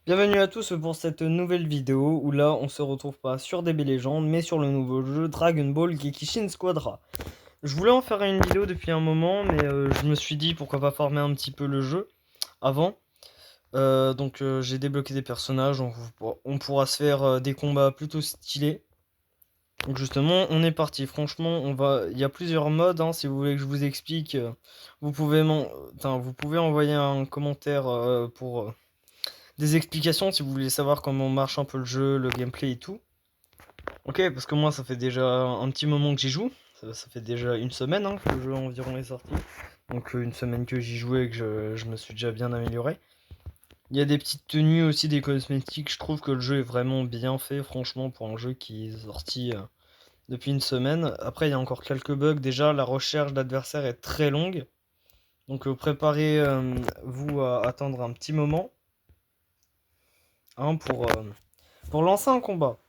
Bienvenue à tous pour cette nouvelle vidéo où là on se retrouve pas sur DB Legends mais sur le nouveau jeu Dragon Ball Gekishin Squadra. Je voulais en faire une vidéo depuis un moment mais je me suis dit pourquoi pas farmer un petit peu le jeu avant. J'ai débloqué des personnages, on pourra se faire des combats plutôt stylés. Donc justement on est parti, franchement il y a plusieurs modes hein, si vous voulez que je vous explique. Vous pouvez envoyer un commentaire pour des explications si vous voulez savoir comment marche un peu le jeu, le gameplay et tout. Ok, parce que moi ça fait déjà un petit moment que j'y joue. Ça fait déjà une semaine hein, que le jeu environ est sorti. Donc une semaine que j'y jouais et que je me suis déjà bien amélioré. Il y a des petites tenues aussi, des cosmétiques. Je trouve que le jeu est vraiment bien fait, franchement, pour un jeu qui est sorti depuis une semaine. Après, il y a encore quelques bugs. Déjà, la recherche d'adversaires est très longue. Donc préparez-vous à attendre un petit moment hein, pour lancer un combat.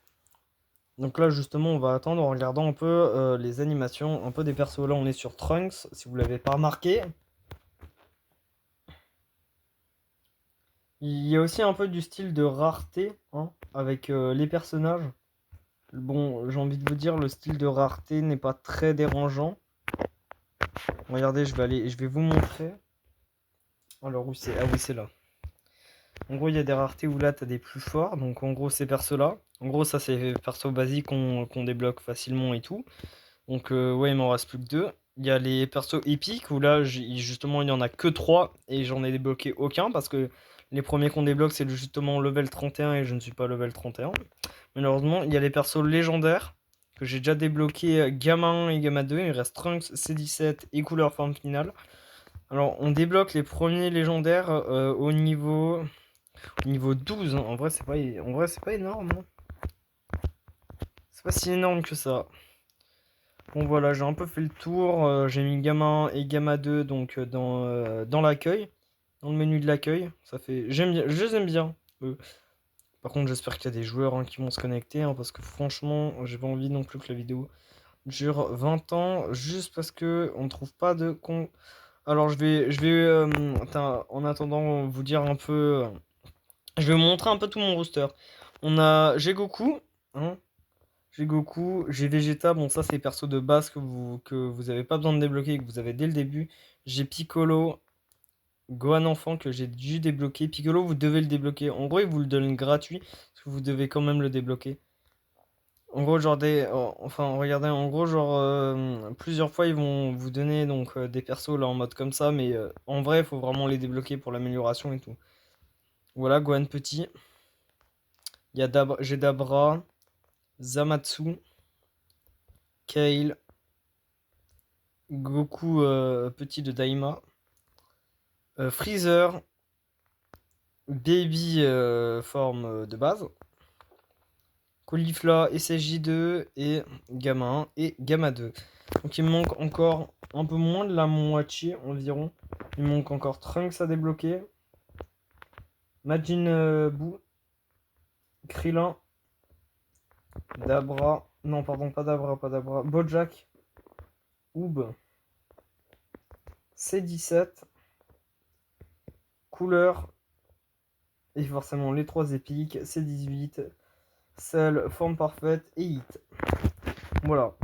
Donc là justement on va attendre en regardant un peu les animations, un peu des persos. Là on est sur Trunks, si vous l'avez pas remarqué. Il y a aussi un peu du style de rareté hein, avec les personnages. Bon, j'ai envie de vous dire, le style de rareté n'est pas très dérangeant. Regardez, je vais vous montrer. Alors où c'est? Ah oui, c'est là. En gros, il y a des raretés où là t'as des plus forts. Donc en gros, ces persos-là. En gros, ça c'est les persos basiques qu'on débloque facilement et tout. Donc ouais, il m'en reste plus que deux. Il y a les persos épiques où là justement il y en a que 3 et j'en ai débloqué aucun parce que les premiers qu'on débloque c'est justement level 31 et je ne suis pas level 31. Malheureusement, il y a les persos légendaires que j'ai déjà débloqué Gamma 1 et Gamma 2, il reste Trunks, C17 et couleur forme finale. Alors on débloque les premiers légendaires au niveau 12 hein. En vrai c'est pas énorme. Hein. C'est pas si énorme que ça. Bon voilà, j'ai un peu fait le tour. J'ai mis Gamma 1 et Gamma 2 donc dans l'accueil, dans le menu de l'accueil. Ça fait, j'aime bien, je les aime bien. eux. Par contre, j'espère qu'il y a des joueurs hein, qui vont se connecter hein, parce que franchement, j'ai pas envie non plus que la vidéo dure 20 ans juste parce que on trouve pas de con. Alors en attendant vous dire un peu, je vais vous montrer un peu tout mon roster. J'ai Goku, hein, j'ai Goku, j'ai Vegeta, bon ça c'est les persos de base que vous avez pas besoin de débloquer, que vous avez dès le début. J'ai Piccolo, Gohan enfant que j'ai dû débloquer. Piccolo vous devez le débloquer. En gros ils vous le donnent gratuit, parce que vous devez quand même le débloquer. En gros enfin regardez, en gros plusieurs fois ils vont vous donner donc des persos là en mode comme ça, mais en vrai il faut vraiment les débloquer pour l'amélioration et tout. Voilà Gohan petit, j'ai Dabra, Zamatsu, Kale, Goku petit de Daima. Freezer, Baby forme de base, Caulifla, SSJ2 et Gamma 1 et Gamma 2. Donc il me manque encore un peu moins de la moitié environ. Il me manque encore Trunks à débloquer, Majin Buu, Krillin, Dabra, non pardon pas Dabra, Bojack, Oob, C17, Couleur, et forcément les 3 épiques, C18, Cell, Forme Parfaite et Hit. Voilà.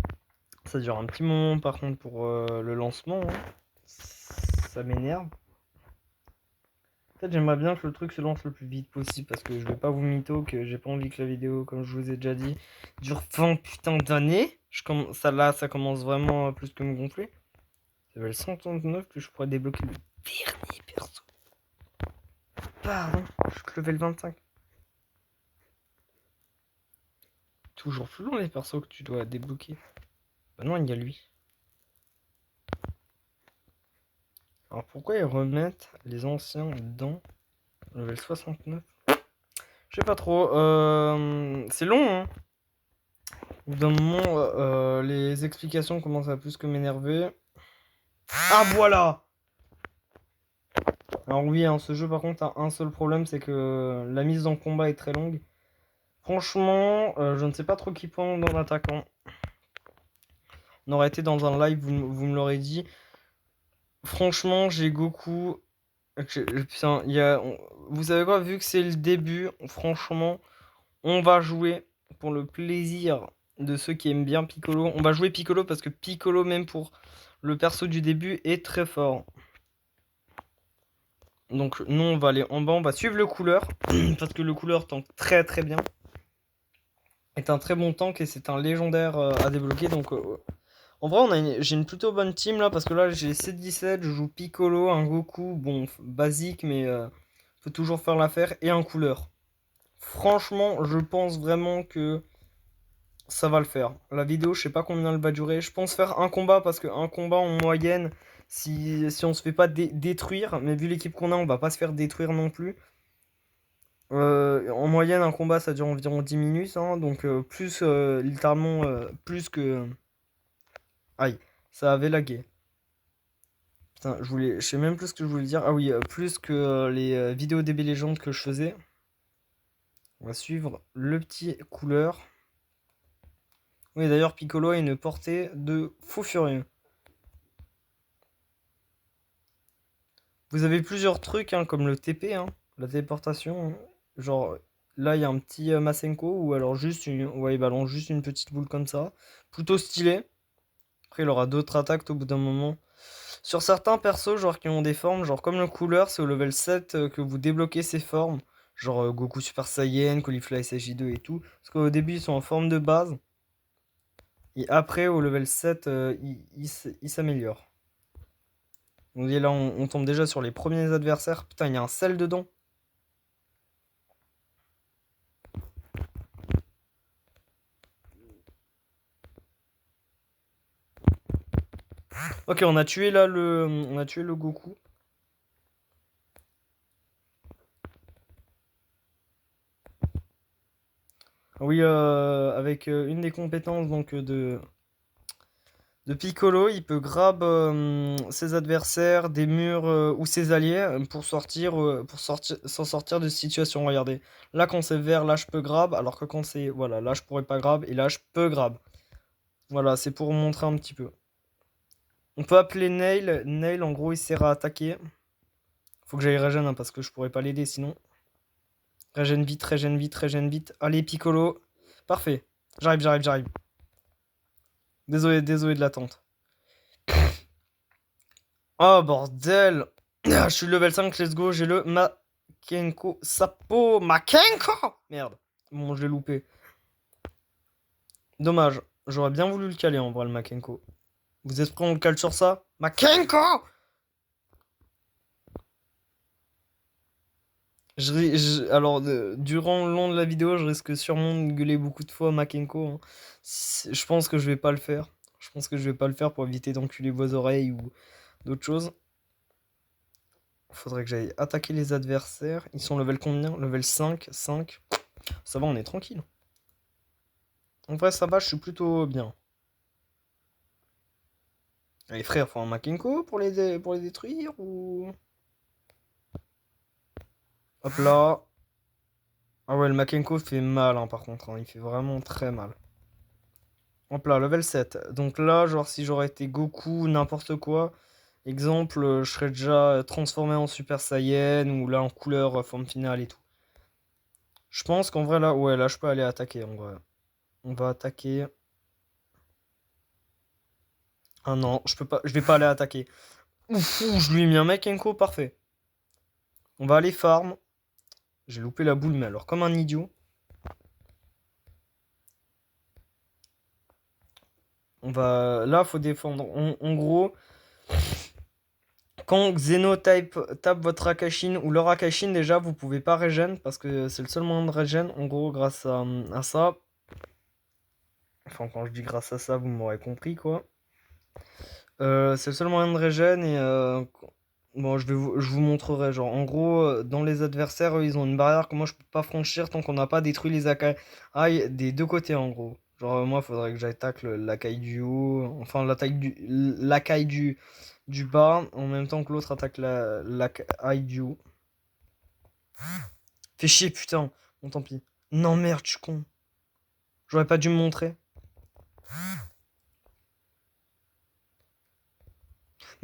Ça dure un petit moment par contre pour le lancement. Hein. Ça m'énerve. En fait, j'aimerais bien que le truc se lance le plus vite possible parce que je vais pas vous mytho que j'ai pas envie que la vidéo, comme je vous ai déjà dit, dure 20 putain d'années. Ça commence vraiment à plus que me gonfler. J'avais le 139 que je pourrais débloquer le dernier perso. Pardon, je suis que level 25. Toujours plus long les persos que tu dois débloquer. Bah non, il y a lui. Alors pourquoi ils remettent les anciens dans level 69? Je sais pas trop. C'est long, hein. Au bout d'un moment, les explications commencent à plus que m'énerver. Ah, voilà! Alors oui, hein, ce jeu par contre a un seul problème, c'est que la mise en combat est très longue. Franchement, je ne sais pas trop qui prend dans l'attaquant. On aurait été dans un live, vous me l'aurez dit. Franchement, j'ai Goku Putain, vous savez quoi, vu que c'est le début, franchement, on va jouer pour le plaisir de ceux qui aiment bien Piccolo. On va jouer Piccolo parce que Piccolo, même pour le perso du début, est très fort. Donc nous, on va aller en bas, on va suivre le couleur, parce que le couleur tank très très bien. Est un très bon tank et c'est un légendaire à débloquer. Donc en vrai, j'ai une plutôt bonne team là, parce que là j'ai C17, je joue Piccolo, un Goku, bon, basique, mais peut toujours faire l'affaire, et un couleur. Franchement, je pense vraiment que ça va le faire. La vidéo, je sais pas combien elle va durer. Je pense faire un combat parce qu'un combat en moyenne, si on se fait pas détruire, mais vu l'équipe qu'on a, on va pas se faire détruire non plus. En moyenne, un combat ça dure environ 10 minutes, hein, donc plus littéralement plus que. Aïe, ça avait lagué. Putain, je sais même plus ce que je voulais dire. Ah oui, plus que les vidéos DB Legend que je faisais. On va suivre le petit couleur. Oui, d'ailleurs, Piccolo a une portée de fou furieux. Vous avez plusieurs trucs, hein, comme le TP, hein, la téléportation, hein. Genre, là, il y a un petit Masenko, ou alors juste une... Ouais, il balance juste une petite boule comme ça. Plutôt stylé. Après, il aura d'autres attaques au bout d'un moment. Sur certains persos, genre qui ont des formes, genre comme le couleur, c'est au level 7 que vous débloquez ces formes. Genre Goku Super Saiyan, Caulifla SSJ2 et tout. Parce qu'au début, ils sont en forme de base. Et après, au level 7, ils s'améliorent. Donc et là, on tombe déjà sur les premiers adversaires. Putain, il y a un sel dedans. Ok, on a tué là on a tué le Goku. Oui, avec une des compétences donc de Piccolo, il peut grab ses adversaires, des murs ou ses alliés pour s'en sortir de situation. Regardez, là quand c'est vert, là je peux grab, alors que quand c'est voilà, là je pourrais pas grab et là je peux grab. Voilà, c'est pour montrer un petit peu. On peut appeler Nail. Nail, en gros, il sert à attaquer. Faut que j'aille régène hein, parce que je pourrais pas l'aider sinon. Régène vite, régène vite, régène vite. Allez, Piccolo. Parfait. J'arrive. Désolé de l'attente. Oh bordel. Ah, je suis level 5, let's go. J'ai le Makenko Sapo. Makenko. Merde. Bon, je l'ai loupé. Dommage. J'aurais bien voulu le caler en vrai, le Makenko. Vous êtes prêts, on le cale sur ça? Makenko. Alors, durant le long de la vidéo, je risque sûrement de gueuler beaucoup de fois Makenko, hein. Je pense que je vais pas le faire. Je pense que je vais pas le faire pour éviter d'enculer vos oreilles ou d'autres choses. Faudrait que j'aille attaquer les adversaires. Ils sont level combien? Level 5, 5. Ça va, on est tranquille. En vrai, ça va, je suis plutôt bien. Allez, frère, faut un Makenko pour les détruire ou. Hop là. Ah ouais, le Makenko fait mal, hein, par contre, hein. Il fait vraiment très mal. Hop là, level 7. Donc là, genre, si j'aurais été Goku, n'importe quoi, exemple, je serais déjà transformé en Super Saiyan ou là en couleur forme finale et tout. Je pense qu'en vrai, là, ouais, là, je peux aller attaquer en vrai. On va attaquer. Ah non, je peux pas, je vais pas aller attaquer. Ouf, je lui ai mis un Makenko, parfait. On va aller farm. J'ai loupé la boule, mais alors comme un idiot. Là, faut défendre. En gros, quand Xeno tape votre Akashin ou leur Akashin, déjà, vous pouvez pas régène parce que c'est le seul moyen de régène. En gros, grâce à ça. Enfin, quand je dis grâce à ça, vous m'aurez compris, quoi. C'est le seul moyen de régène et bon, je vous montrerai. Genre, en gros, dans les adversaires, eux, ils ont une barrière que moi je peux pas franchir tant qu'on n'a pas détruit les Akai des deux côtés, en gros. Genre, moi, il faudrait que j'attaque l'Akai du haut, enfin, l'Akai du bas, en même temps que l'autre attaque l'Akai du haut. Fais chier, putain. Bon, tant pis. Non, merde, je suis con. J'aurais pas dû me montrer.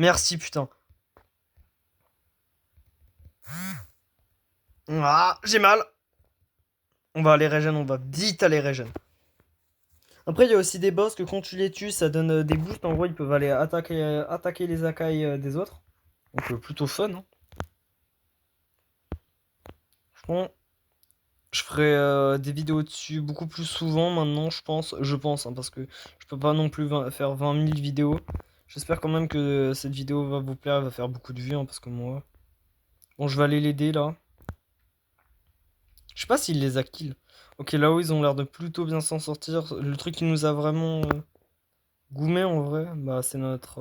Merci, putain. Ah, j'ai mal. On va aller régène, on va vite aller régène. Après, il y a aussi des boss que quand tu les tues, ça donne des boosts. En gros, ils peuvent aller attaquer les Akai des autres. Donc, plutôt fun. Hein. Franchement, je ferai des vidéos dessus beaucoup plus souvent maintenant, je pense. Hein, parce que je peux pas non plus faire 20 000 vidéos. J'espère quand même que cette vidéo va vous plaire, elle va faire beaucoup de vues, hein, parce que moi... Bon, je vais aller l'aider, là. Je sais pas s'il les a kill. Ok, là-haut, ils ont l'air de plutôt bien s'en sortir. Le truc qui nous a vraiment goumé, en vrai, bah, c'est notre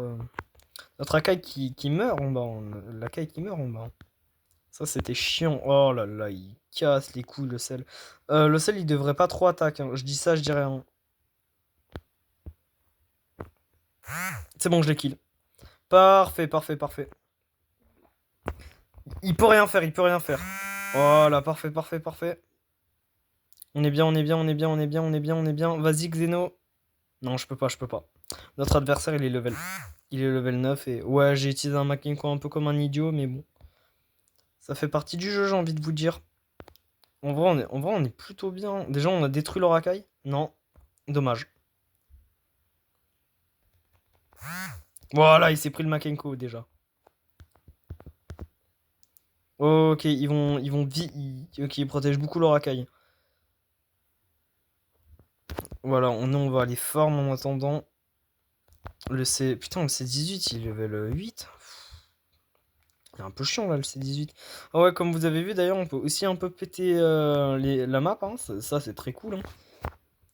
Akai qui meurt en bas. L'Akai qui meurt en bas. Ça, c'était chiant. Oh là là, il casse les couilles, le sel. Le sel, il devrait pas trop attaquer. Hein. Je dis ça, je dis rien. C'est bon, je l'ai kill. Parfait, parfait, parfait. Il peut rien faire, il peut rien faire. Voilà, parfait, parfait, parfait. On est bien, on est bien, on est bien, on est bien, on est bien, on est bien. Vas-y, Xeno. Non, je peux pas, je peux pas. Notre adversaire, il est level. Il est level 9 et... Ouais, j'ai utilisé un Makenko un peu comme un idiot, mais bon. Ça fait partie du jeu, j'ai envie de vous dire. En vrai, on est plutôt bien. Déjà, on a détruit le Rakai. Non. Dommage. Voilà, il s'est pris le Makenko, déjà. Ok, Ok, ils protègent beaucoup le Rakai. Voilà, on va aller farm en attendant. Putain, le C18, il est level 8. Il est un peu chiant, là, le C18. Ah ouais, comme vous avez vu, d'ailleurs, on peut aussi un peu péter la map. Hein. Ça, c'est très cool. Hein.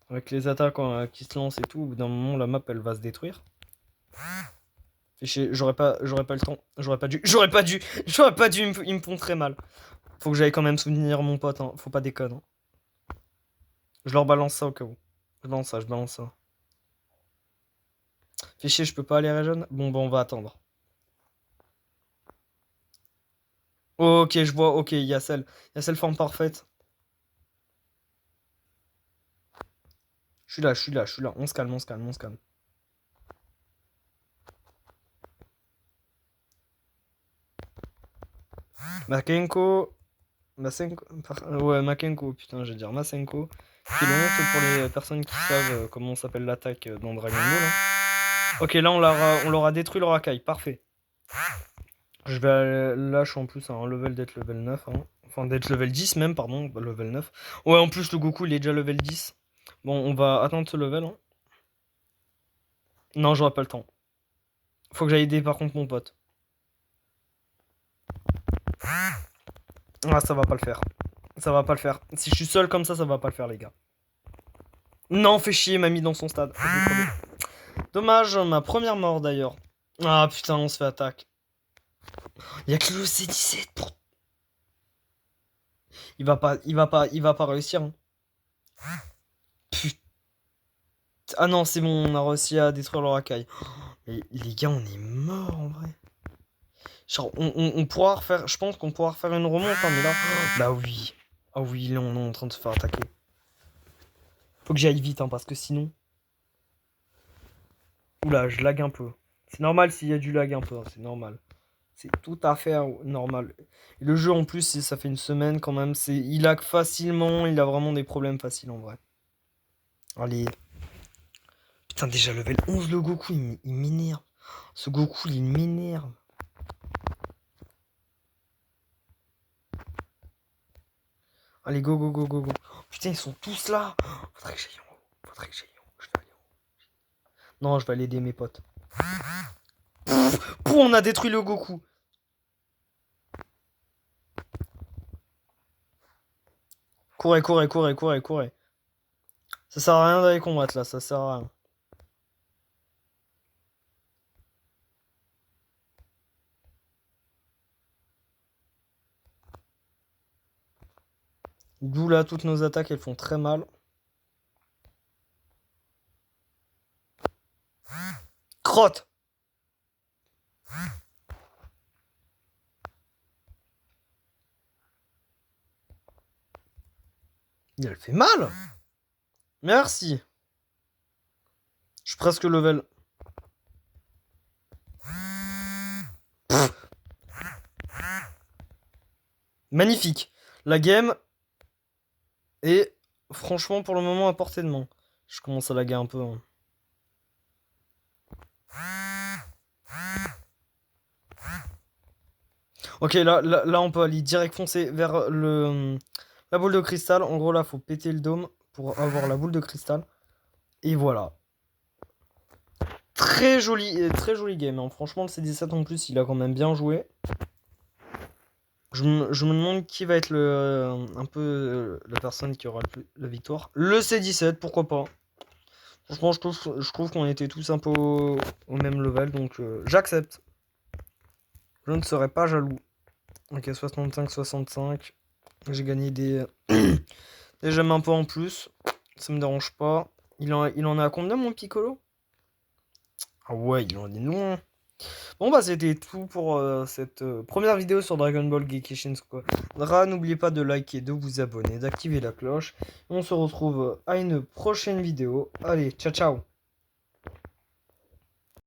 Avec les attaques qui se lancent et tout, au bout d'un moment, la map, elle va se détruire. Fait chier, j'aurais pas le temps. J'aurais pas dû, ils me font très mal. Faut que j'aille quand même soutenir mon pote, hein. Faut pas déconner. Hein. Je leur balance ça au cas où. Je balance ça, je balance ça. Fait chier, je peux pas aller régène. Bon, bah, on va attendre. Ok, je vois, ok, il y a celle forme parfaite. Je suis là, je suis là, je suis là. On se calme, on se calme, on se calme. Makenko. Ouais, Makenko, putain, je vais dire Masenko. Qui est honte pour les personnes qui savent comment s'appelle l'attaque dans Dragon Ball. Hein. Ok, là, on leur a détruit le Rakai. Parfait. Je vais là, je suis en plus à un level d'être level 9. Hein. Enfin, d'être level 10 même, pardon, level 9. Ouais, en plus, le Goku, il est déjà level 10. Bon, on va attendre ce level. Hein. Non, j'aurai pas le temps. Faut que j'aille aider par contre mon pote. Ah, ça va pas le faire. Ça va pas le faire. Si je suis seul comme ça va pas le faire, les gars. Non, fait chier, m'a mis dans son stade. Dommage, ma première mort d'ailleurs. Ah putain, on se fait attaque. Y'a que le C17 pour... Il va pas réussir. Hein. Putain. Ah non, c'est bon, on a réussi à détruire le racaille. Mais les gars, on est mort en vrai. Genre, on pourra refaire... Je pense qu'on pourra refaire une remonte, hein, mais là... Bah oui. Ah oui, là, on est en train de se faire attaquer. Faut que j'aille vite, hein, parce que sinon... Oula, je lag un peu. C'est normal s'il y a du lag un peu, hein, c'est normal. C'est tout à fait normal. Et le jeu en plus, ça fait une semaine quand même. Il lag facilement, il a vraiment des problèmes faciles en vrai. Allez. Putain, déjà level 11 le Goku, il m'énerve. Ce Goku, il m'énerve. Allez, go, go, go, go, go. Putain, ils sont tous là. Faudrait que j'aille en haut. Faudrait que j'aille en haut. Je vais aller en haut. Non, je vais aller aider mes potes. Pouh, on a détruit le Goku. Courez, courez, courez, courez, courez. Ça sert à rien d'aller combattre là, ça sert à rien. D'où là, toutes nos attaques, elles font très mal. Crotte. Elle fait mal. Merci. Je suis presque level. Magnifique. La game est franchement pour le moment à portée de main. Je commence à laguer un peu. Hein. Ok, là, on peut aller direct foncer vers la boule de cristal. En gros, là, faut péter le dôme pour avoir la boule de cristal. Et voilà. Très joli game. Hein. Franchement, le C17 en plus, il a quand même bien joué. Je me demande qui va être un peu la personne qui aura la victoire. Le C17, pourquoi pas. Franchement, je trouve qu'on était tous un peu au même level, donc j'accepte. Je ne serais pas jaloux. Ok, 65-65. J'ai gagné des gemmes un peu en plus. Ça me dérange pas. Il en a combien, mon Piccolo? Ah ouais, il en est loin. Bon bah c'était tout pour cette première vidéo sur Dragon Ball Gekishin Squadra. N'oubliez pas de liker, de vous abonner, d'activer la cloche. On se retrouve à une prochaine vidéo. Allez, ciao ciao.